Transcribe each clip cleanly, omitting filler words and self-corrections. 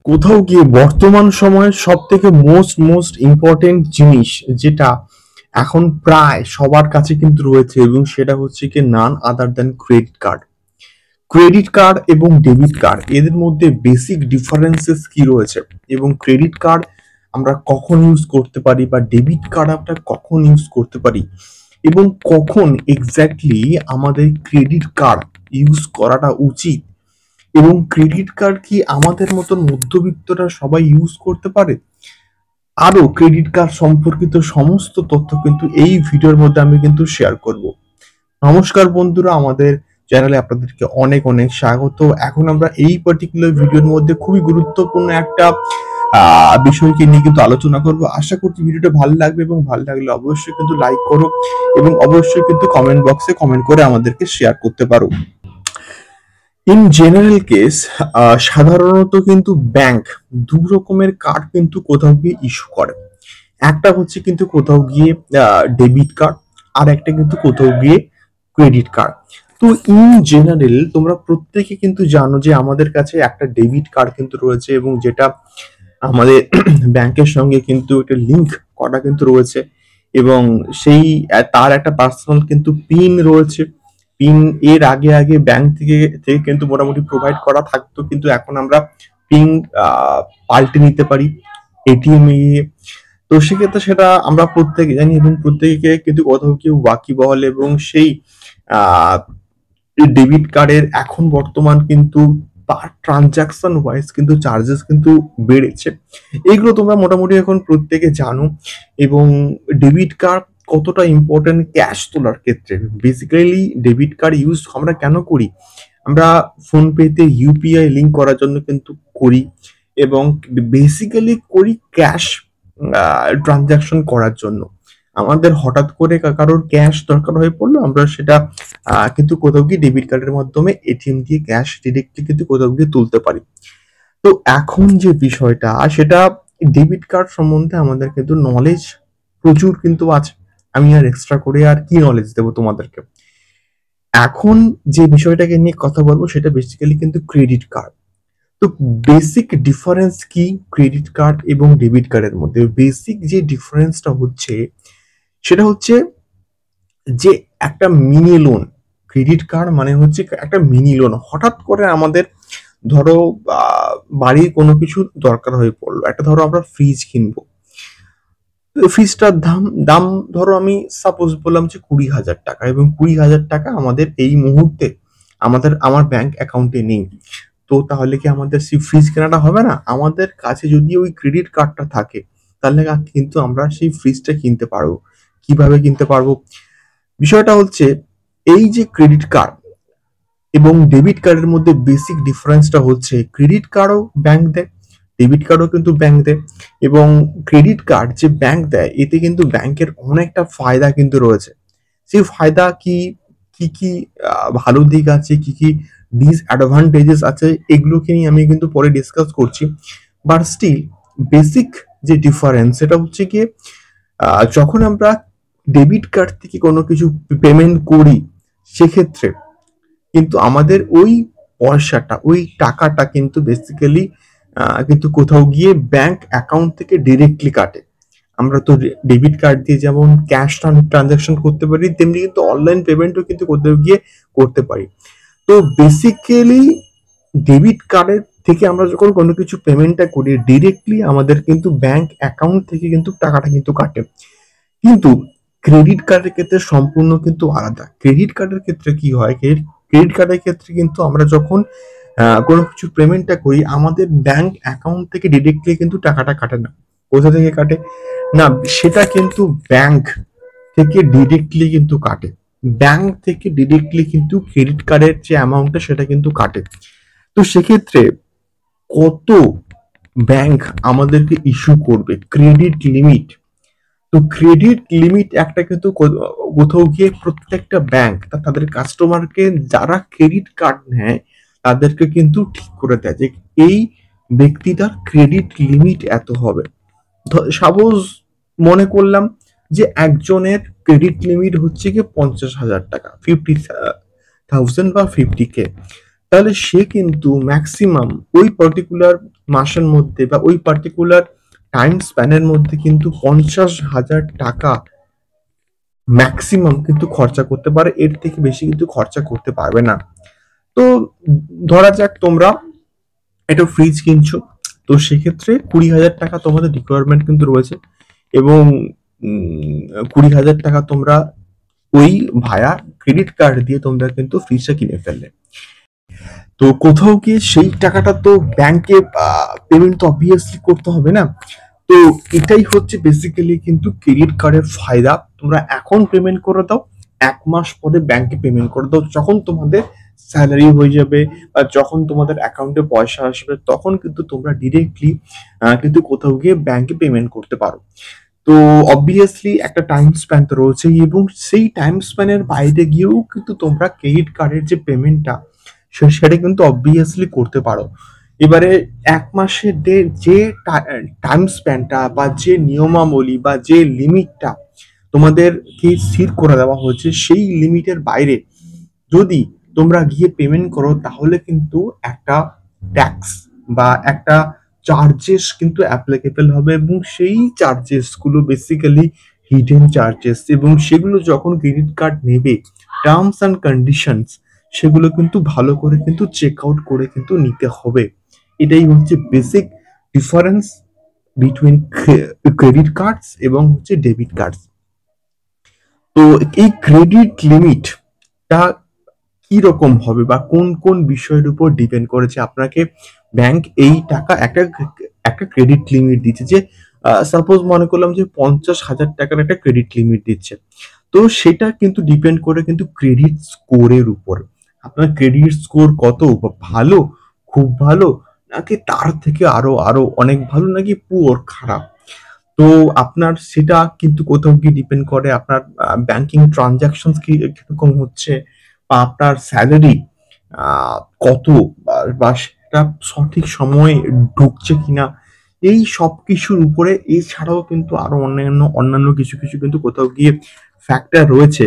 কোথাও গিয়ে বর্তমান সময়ের সবথেকে মোস্ট ইম্পর্টেন্ট জিনিস যেটা এখন প্রায় সবার কাছে কিন্তু রয়েছে এবং সেটা হচ্ছে কি নান আদার দ্যান ক্রেডিট কার্ড এবং ডেবিট কার্ড এদের মধ্যে বেসিক ডিফারেন্সেস কি রয়েছে এবং ক্রেডিট কার্ড আমরা কখন ইউজ করতে পারি বা ডেবিট কার্ড আমরা কখন ইউজ করতে পারি এবং কখন এক্স্যাক্টলি আমাদের ক্রেডিট কার্ড ইউজ করাটা উচিত এবং ক্রেডিট কার্ড কি আমাদের মতন মধ্যবিত্তরা সবাই ইউজ করতে পারে? আরো ক্রেডিট কার্ড সম্পর্কিত সমস্ত তথ্য কিন্তু এই ভিডিওর মধ্যে আমি কিন্তু শেয়ার করব। নমস্কার বন্ধুরা, আমাদের চ্যানেলে আপনাদেরকে অনেক অনেক স্বাগত। এখন আমরা এই পার্টিকুলার ভিডিওর মধ্যে খুবই গুরুত্বপূর্ণ একটা বিষয়কে নিয়ে কিন্তু আলোচনা করব। আশা করছি ভিডিওটা ভালো লাগবে এবং ভালো লাগলে অবশ্যই কিন্তু লাইক করো এবং অবশ্যই কিন্তু কমেন্ট বক্সে কমেন্ট করে আমাদেরকে শেয়ার করতে পারো। ইন জেনারেল কেস সাধারণত কিন্তু ব্যাংক দু রকমের কার্ড কিন্তু কোথাও গিয়ে ইস্যু করে। একটা হচ্ছে কিন্তু কোথাও গিয়ে ডেবিট কার্ড, আর একটা কিন্তু কোথাও গিয়ে ক্রেডিট কার্ড। তো ইন জেনারেল তোমরা প্রত্যেকে কিন্তু জানো যে আমাদের কাছে একটা ডেবিট কার্ড কিন্তু রয়েছে এবং যেটা আমাদের ব্যাংকের সঙ্গে কিন্তু একটা লিংক করা কিন্তু রয়েছে এবং সেই তার একটা পার্সোনাল কিন্তু পিন রয়েছে। পিন এর আগে আগে ব্যাংক থেকে থেকে কিন্তু মোটামুটি প্রোভাইড করা থাকতো, কিন্তু এখন আমরা পিন পাল্টে নিতে পারি এটিএম এ গিয়ে। তো সেক্ষেত্রে সেটা আমরা প্রত্যেকে জানি এবং প্রত্যেকে কিন্তু কোথাও কেউ ওয়াকিবহাল এবং সেই আহ ডেবিট কার্ডের এখন বর্তমান কিন্তু পার ট্রানজাকশন ওয়াইজ কিন্তু চার্জেস কিন্তু বেড়েছে। এগুলো তোমরা মোটামুটি এখন প্রত্যেকে জানো। এবং ডেবিট কার্ড কতটা ইম্পর্টেন্ট ক্যাশ তোলার ক্ষেত্রে। বেসিক্যালি ডেবিট কার্ড ইউজ আমরা কেন করি? আমরা ফোনপেতে ইউপিআই লিঙ্ক করার জন্য কিন্তু করি এবং বেসিক্যালি করি ক্যাশ ট্রানজাকশন করার জন্য। আমাদের হঠাৎ করে কারোর ক্যাশ দরকার হয়ে পড়লো, আমরা সেটা কিন্তু কোথাও গিয়ে ডেবিট কার্ডের মাধ্যমে এটিএম দিয়ে ক্যাশ ডিরেক্টলি কিন্তু কোথাও গিয়ে তুলতে পারি। তো এখন যে বিষয়টা সেটা ডেবিট কার্ড সম্বন্ধে আমাদের কিন্তু নলেজ প্রচুর কিন্তু আছে। আমি আর এক্সট্রা করে আর কি নলেজ দেবো তোমাদেরকে। এখন যে বিষয়টাকে নিয়ে কথা বলবো সেটা বেসিক্যালি কিন্তু ক্রেডিট কার্ড। তো বেসিক ডিফারেন্স কি ক্রেডিট কার্ড এবং ডেবিট কার্ডের মধ্যে? বেসিক যে ডিফারেন্সটা হচ্ছে সেটা হচ্ছে যে একটা মিনি লোন। ক্রেডিট কার্ড মানে হচ্ছে একটা মিনি লোন। হঠাৎ করে আমাদের ধরো বাড়ির কোনো কিছু দরকার হয়ে পড়লো, একটা ধরো আমরা ফ্রিজ কিনবো। ফ্রিজটার দাম দাম ধরো আমি সাপোজ বললাম যে 20,000 টাকা, এবং 20,000 টাকা আমাদের এই মুহূর্তে আমার ব্যাংক অ্যাকাউন্টে নেই। তো তাহলে কি আমাদের সেই ফ্রিজ কেনাটা হবে না? আমাদের কাছে যদি ওই ক্রেডিট কার্ডটা থাকে তাহলে কিন্তু আমরা সেই ফ্রিজটা কিনতে পারবো। কিভাবে কিনতে পারবো? বিষয়টা হচ্ছে এই যে ক্রেডিট কার্ড এবং ডেবিট কার্ডের মধ্যে বেসিক ডিফারেন্সটা হচ্ছে ক্রেডিট কার্ডও ব্যাংক দেয়, ডেবিট কার্ডও কিন্তু ব্যাংক দেয়। এবং ক্রেডিট কার্ড যে ব্যাংক দেয় এতে কিন্তু ব্যাংকের অনেকটা ফায়দা কিন্তু রয়েছে। সেই ফায়দা কি কি কি ভালো দিক আছে, কি কি ডিসঅ্যাডভান্টেজেস আছে, এগুলোকে নিয়ে আমি কিন্তু পরে ডিসকাস করছি। বাট স্টিল বেসিক যে ডিফারেন্স সেটা হচ্ছে গিয়ে যখন আমরা ডেবিট কার্ড থেকে কোনো কিছু পেমেন্ট করি সেক্ষেত্রে কিন্তু আমাদের ওই পয়সাটা ওই টাকাটা কিন্তু বেসিক্যালি কিন্তু কোথাও গিয়ে ব্যাংক অ্যাকাউন্ট থেকে ডিরেক্টলি কাটে। আমরা তো ডেবিট কার্ড দিয়ে যেমন ক্যাশ ট্রানজাকশন করতে পারি, তেমনি কিন্তু অনলাইন পেমেন্টও কিন্তু কোথাও গিয়ে করতে পারি। তো বেসিক্যালি ডেবিট কার্ডের থেকে আমরা যখন কোনো কিছু পেমেন্টটা করি ডিরেক্টলি আমাদের কিন্তু ব্যাংক অ্যাকাউন্ট থেকে কিন্তু টাকাটা কিন্তু কাটে। কিন্তু ক্রেডিট কার্ডের ক্ষেত্রে সম্পূর্ণ কিন্তু আলাদা। ক্রেডিট কার্ডের ক্ষেত্রে কি হয়, ক্রেডিট কার্ডের ক্ষেত্রে কিন্তু আমরা যখন কোনো কিছু পেমেন্টটা করি আমাদের ব্যাংক অ্যাকাউন্ট থেকে ডিরেক্টলি কিন্তু টাকাটা কাটে না। কোথা থেকে কাটে? না, সেটা কিন্তু ব্যাংক থেকে ডিরেক্টলি কিন্তু কাটে। ব্যাংক থেকে ডিরেক্টলি কিন্তু ক্রেডিট কার্ডের যে অ্যামাউন্টটা সেটা কিন্তু কাটে। তো সেক্ষেত্রে কত ব্যাংক আমাদেরকে ইস্যু করবে ক্রেডিট লিমিট? তো ক্রেডিট লিমিট একটা কিন্তু কোথাও গিয়ে প্রত্যেকটা ব্যাংক তাদের কাস্টমারকে যারা ক্রেডিট কার্ড নেয় তাদেরকে কিন্তু ঠিক করে দেয় যে এই ব্যক্তিটার ক্রেডিট লিমিট এত হবে। সাপোজ মনে করলাম যে একজনের ক্রেডিট লিমিট হচ্ছে কি 50,000 টাকা, 50,000 বা 50K। তাহলে সে কিন্তু ম্যাক্সিমাম ওই পার্টিকুলার মাসের মধ্যে বা ওই পার্টিকুলার টাইম স্প্যানের মধ্যে কিন্তু 50,000 টাকা ম্যাক্সিমাম কিন্তু খরচা করতে পারে, এর থেকে বেশি কিন্তু খরচা করতে পারবে না। তো ধরা যাক তোমরা একটা ফ্রিজ কিনছো, তো সেক্ষেত্রে 20,000 টাকা তোমাদের রিকোয়ারমেন্ট কিন্তু রয়েছে, এবং 20,000 টাকা তোমরা ওই ভায়া ক্রেডিট কার্ড দিয়ে তোমরা কিন্তু ফ্রিজটা কিনে ফেললে। তো কোথাও গিয়ে সেই টাকাটা তো ব্যাংকে পেমেন্ট তো অবভিয়াসলি করতে হবে না। তো এটাই হচ্ছে বেসিক্যালি কিন্তু ক্রেডিট কার্ডের ফায়দা। তোমরা এখন পেমেন্ট করে দাও, 1 মাস পরে ব্যাংকে পেমেন্ট করে দাও, যখন তোমাদের স্যালারি হয়ে যাবে বা যখন তোমাদের অ্যাকাউন্টে পয়সা আসবে তখন কিন্তু তোমরা ডিরেক্টলি কিন্তু কোথাও গিয়ে ব্যাংকে পেমেন্ট করতে পারো। তো অবভিয়াসলি একটা টাইম স্প্যান তো রয়েছেই, এবং সেই টাইম স্প্যানের বাইরে গিয়েও কিন্তু তোমরা ক্রেডিট কার্ডের যে পেমেন্টটা সেটা কিন্তু অবভিয়াসলি করতে পারো। এবারে 1 মাসের যে টাইম স্প্যানটা বা যে নিয়মাবলী বা যে লিমিটটা তোমাদেরকে স্থির করে দেওয়া হয়েছে, সেই লিমিটের বাইরে যদি তোমরা গিয়ে পেমেন্ট করো তাহলে কিন্তু একটা ট্যাক্স বা একটা চার্জেস কিন্তু অ্যাপ্লিকেবল হবে, এবং সেই চার্জেস গুলো বেসিক্যালি হিডেন চার্জেস, এবং সেগুলো যখন ক্রেডিট কার্ড নেবে টার্মস অ্যান্ড কন্ডিশনস সেগুলো কিন্তু ভালো করে কিন্তু চেক আউট করে কিন্তু নিতে হবে। এটাই হচ্ছে basic difference between credit cards এবং হচ্ছে ডেবিট কার্ডস। তো এই ক্রেডিট লিমিটটা কি রকম হবে বা কোন কোন বিষয়ের উপর ডিপেন্ড করেছে, আপনাকে ব্যাংক এই টাকা একটা একটা ক্রেডিট লিমিট দিচ্ছে, যে সাপোজ মনে করলাম যে 50,000 টাকার একটা ক্রেডিট লিমিট দিচ্ছে। তো সেটা কিন্তু ডিপেন্ড করে কিন্তু ক্রেডিট স্কোরের উপর। আপনার ক্রেডিট স্কোর কত, ভালো, খুব ভালো, নাকি তার থেকে আরো আরো অনেক ভালো, নাকি পুয়ার, খারাপ। তো আপনার সেটা কিন্তু কোথাও গিয়ে ডিপেন্ড করে আপনার ব্যাংকিং ট্রানজাকশন কিরকম হচ্ছে, বা আপনার স্যালারি কত, বা সেটা সঠিক সময়ে ঢুকছে কিনা, এই সব কিছুর উপরে। এছাড়াও কিন্তু আরো অন্যান্য অন্যান্য কিছু কিছু কিন্তু কোথাও গিয়ে ফ্যাক্টর রয়েছে,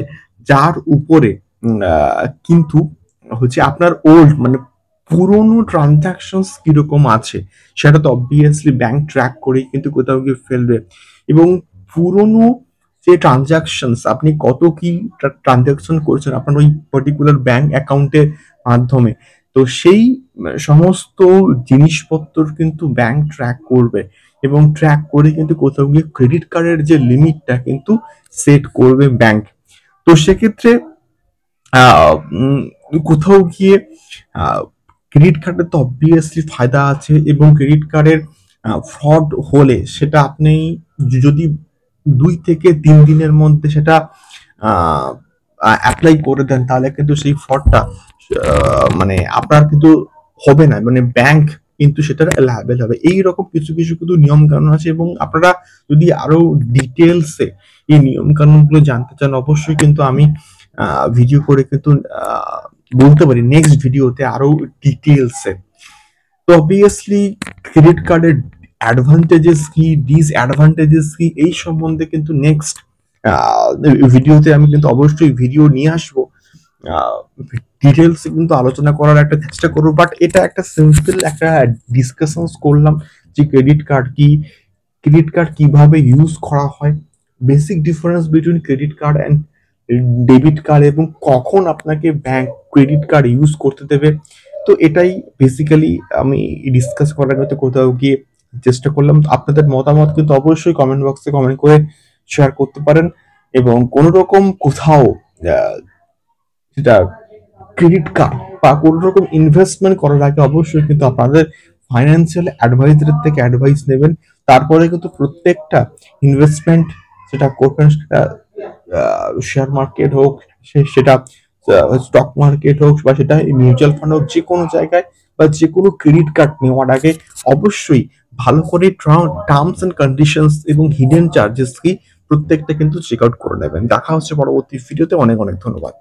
যার উপরে কিন্তু হচ্ছে আপনার ওল্ড মানে পুরোনো ট্রানজাকশনস কিরকম আছে সেটা তো অবভিয়াসলি ব্যাংক ট্র্যাক করেই কিন্তু কোথাও গিয়ে ফেলবে। এবং পুরোনো যে ট্রানজাকশনস, আপনি কত কি ট্রানজাকশন করছেন আপনার ওই পার্টিকুলার ব্যাংক অ্যাকাউন্টের মাধ্যমে, তো সেই সমস্ত জিনিসপত্র কিন্তু ব্যাংক ট্র্যাক করবে, এবং ট্র্যাক করে কিন্তু কোথাও গিয়ে ক্রেডিট কার্ডের যে লিমিটটা কিন্তু সেট করবে ব্যাংক। তো সেক্ষেত্রে কোথাও গিয়ে ক্রেডিট কার্ডের তো অবভিয়াসলি ফায়দা আছে, এবং ক্রেডিট কার্ডের ফ্রড হলে সেটা আপনি যদি 2 থেকে 3 দিনের মধ্যে সেটা অ্যাপ্লাই করে দেন তাহলে কিন্তু সেই ফ্রডটা মানে আপনার কিন্তু হবে না, মানে ব্যাংক কিন্তু সেটা লায়াবেল হবে। এইরকম কিছু কিছু কিন্তু নিয়ম কানুন আছে, এবং আপনারা যদি আরো ডিটেলসে এই নিয়ম কানুন গুলো জানতে চান অবশ্যই কিন্তু আমি ভিডিও করে কিন্তু বলতে পারি নেক্সট ভিডিওতে আরো ডিটেলসে। তো অবভিয়াসলি ক্রেডিট কার্ডের অ্যাডভান্টেজেস কি, ডিসঅ্যাডভান্টেজেস কি, এই সম্বন্ধে কিন্তু নেক্সট ভিডিওতে আমি কিন্তু অবশ্যই ভিডিও নিয়ে আসবো, ডিটেলস কিন্তু আলোচনা করার একটা চেষ্টা করবো। বাট এটা একটা সিম্পল একটা ডিসকাশনস করলাম যে ক্রেডিট কার্ড কি, ক্রেডিট কার্ড কিভাবে ইউজ করা হয়, basic difference between credit card and debit card, এবং কখন আপনাকে ব্যাংক ক্রেডিট কার্ড ইউজ করতে দেবে। তো এটাই বেসিক্যালি আমি ডিসকাস করার মতো কোথাও গিয়ে চেষ্টা করলাম। আপনাদের মতামত কিন্তু অবশ্যই কমেন্ট বক্সে কমেন্ট করে শেয়ার করতে পারেন, এবং কোনো রকম কোথাও সেটা ক্রেডিট কার্ড বা কোনো রকম ইনভেস্টমেন্ট করার আগে অবশ্যই কিন্তু আপনাদের ফাইন্যান্সিয়াল অ্যাডভাইজারের থেকে অ্যাডভাইস নেবেন। তারপরে কিন্তু প্রত্যেকটা ইনভেস্টমেন্ট সেটা করবেন, সেটা শেয়ার মার্কেট হোক, সেটা স্টক মার্কেট হোক, বা সেটা মিউচুয়াল ফান্ড হোক, যে কোনো জায়গায় বা যে কোনো ক্রেডিট কার্ড নেওয়ার আগে অবশ্যই ভালো করে টার্মস এন্ড কন্ডিশনস এবং হিডেন চার্জেস কি প্রত্যেকটা কিন্তু চেক আউট করে নেবেন। দেখা হচ্ছে পরবর্তী ভিডিওতে। অনেক অনেক ধন্যবাদ।